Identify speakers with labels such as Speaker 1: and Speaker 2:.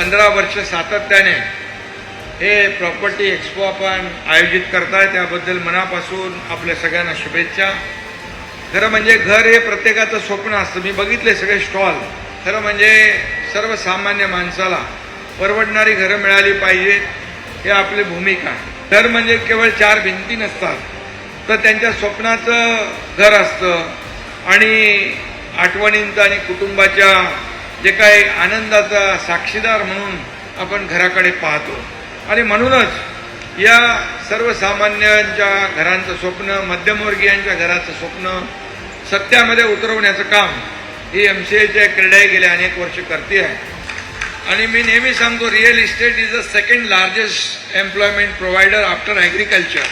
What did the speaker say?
Speaker 1: 15 वर्ष सातत्याने हे प्रॉपर्टी एक्सपो आपण आयोजित करताय, त्याबद्दल मनापासून आपल्या सगळ्यांना शुभेच्छा. खरं म्हणजे घर हे प्रत्येकाचं स्वप्न असतं. मी बघितले सगळे स्टॉल. खरं म्हणजे सर्वसामान्य माणसाला परवडणारी घरं मिळाली पाहिजेत, हे आपली भूमिका आहे. घर म्हणजे केवळ 4 भिंती नसतात, तर त्यांच्या स्वप्नाचं घर असतं आणि आठवणींचं आणि कुटुंबाच्या जे काही आनंदाचा साक्षीदार म्हणून आपण घराकडे पाहतो. आणि म्हणूनच या सर्वसामान्यांच्या घरांचं स्वप्न, मध्यमवर्गीयांच्या घराचं स्वप्न सत्यामध्ये उतरवण्याचं काम ही MCAच्या क्रीडाई गेल्या अनेक वर्ष करते आहे. आणि मी नेहमी सांगतो, real estate is the second largest employment provider after agriculture.